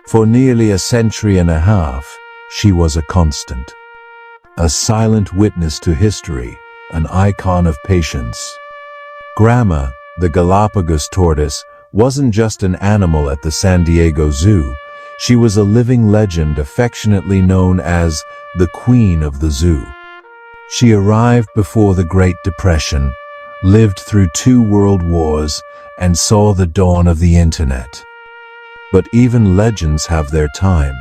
For nearly a century and a half, she was a constant. A silent witness to history, an icon of patience. Grandma, the Galapagos tortoise, wasn't just an animal at the San Diego Zoo. She was a living legend affectionately known as the Queen of the Zoo. She arrived before the Great Depression, lived through 2 world wars, and saw the dawn of the internet. But even legends have their time.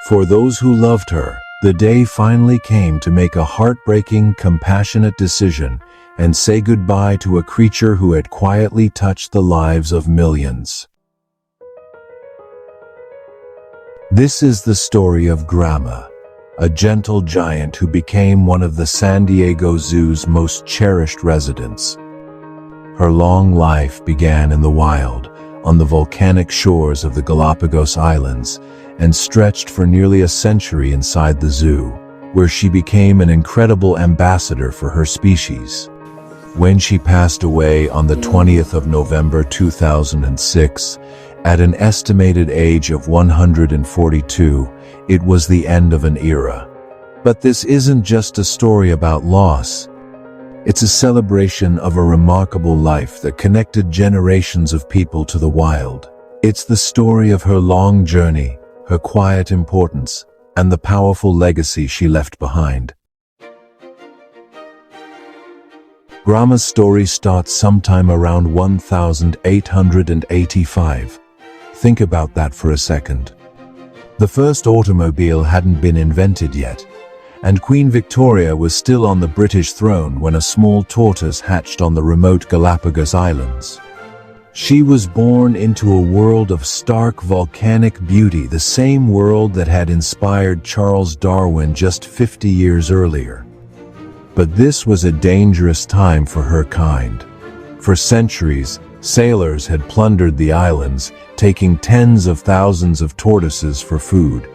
For those who loved her, the day finally came to make a heartbreaking, compassionate decision and say goodbye to a creature who had quietly touched the lives of millions. This is the story of Grandma, a gentle giant who became one of the San Diego Zoo's most cherished residents. Her long life began in the wild, on the volcanic shores of the Galapagos Islands, and stretched for nearly a century inside the zoo, where she became an incredible ambassador for her species. When she passed away on the 20th of November 2006, at an estimated age of 142, it was the end of an era. But this isn't just a story about loss. It's a celebration of a remarkable life that connected generations of people to the wild. It's the story of her long journey, her quiet importance, and the powerful legacy she left behind. Grandma's story starts sometime around 1885. Think about that for a second. The first automobile hadn't been invented yet, and Queen Victoria was still on the British throne when a small tortoise hatched on the remote Galapagos Islands. She was born into a world of stark volcanic beauty, the same world that had inspired Charles Darwin just 50 years earlier. But this was a dangerous time for her kind. For centuries, sailors had plundered the islands, taking tens of thousands of tortoises for food.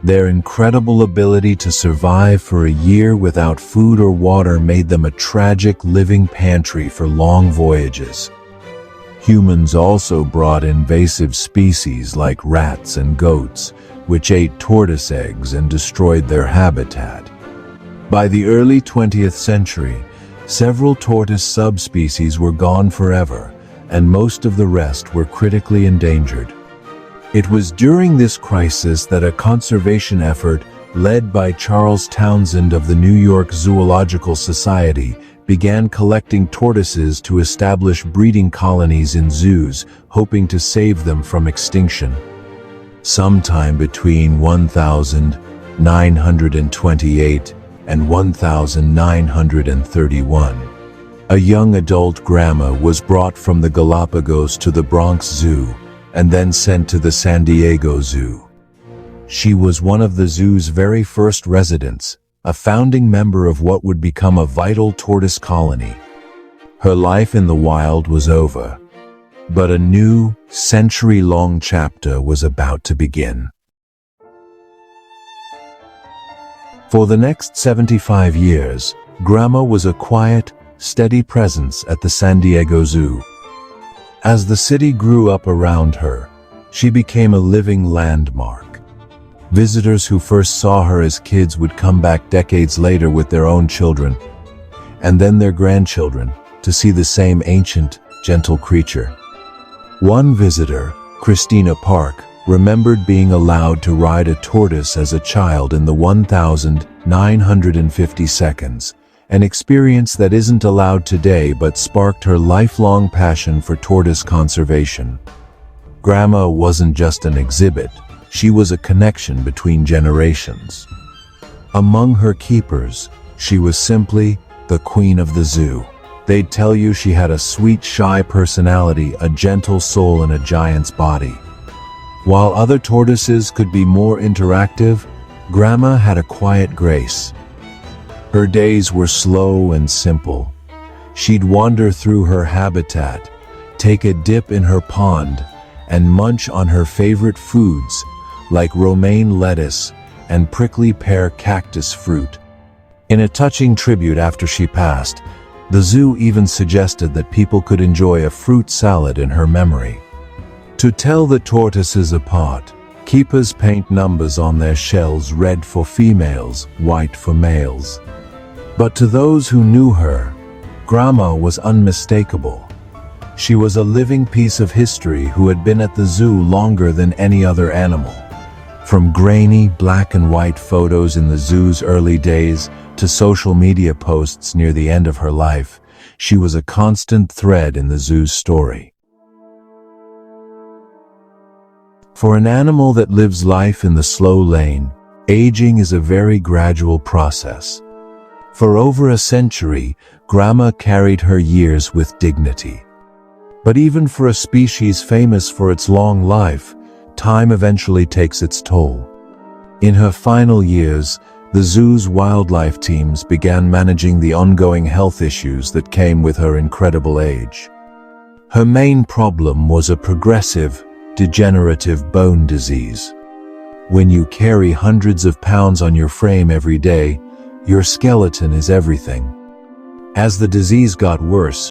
Their incredible ability to survive for a year without food or water made them a tragic living pantry for long voyages. Humans also brought invasive species like rats and goats, which ate tortoise eggs and destroyed their habitat. By the early 20th century, several tortoise subspecies were gone forever, and most of the rest were critically endangered. It was during this crisis that a conservation effort led by Charles Townsend of the New York Zoological Society began collecting tortoises to establish breeding colonies in zoos, hoping to save them from extinction. Sometime between 1928 and 1931, a young adult grandma was brought from the Galapagos to the Bronx Zoo and then sent to the San Diego Zoo. She was one of the zoo's very first residents, a founding member of what would become a vital tortoise colony. Her life in the wild was over, but a new, century-long chapter was about to begin. For the next 75 years, Grandma was a quiet, steady presence at the San Diego Zoo. As the city grew up around her, she became a living landmark. Visitors who first saw her as kids would come back decades later with their own children, and then their grandchildren, to see the same ancient, gentle creature. One visitor, Christina Park, remembered being allowed to ride a tortoise as a child in the 1,950 seconds, an experience that isn't allowed today but sparked her lifelong passion for tortoise conservation. Grandma wasn't just an exhibit, she was a connection between generations. Among her keepers, she was simply the Queen of the Zoo. They'd tell you she had a sweet, shy personality, a gentle soul, and a giant's body. While other tortoises could be more interactive, Grandma had a quiet grace. Her days were slow and simple. She'd wander through her habitat, take a dip in her pond, and munch on her favorite foods, like romaine lettuce and prickly pear cactus fruit. In a touching tribute after she passed, the zoo even suggested that people could enjoy a fruit salad in her memory. To tell the tortoises apart, keepers paint numbers on their shells, red for females, white for males. But to those who knew her, Grandma was unmistakable. She was a living piece of history who had been at the zoo longer than any other animal. From grainy black and white photos in the zoo's early days to social media posts near the end of her life, she was a constant thread in the zoo's story. For an animal that lives life in the slow lane, aging is a very gradual process. For over a century, Grandma carried her years with dignity. But even for a species famous for its long life, time eventually takes its toll. In her final years, the zoo's wildlife teams began managing the ongoing health issues that came with her incredible age. Her main problem was a progressive, degenerative bone disease. When you carry hundreds of pounds on your frame every day, your skeleton is everything. As the disease got worse,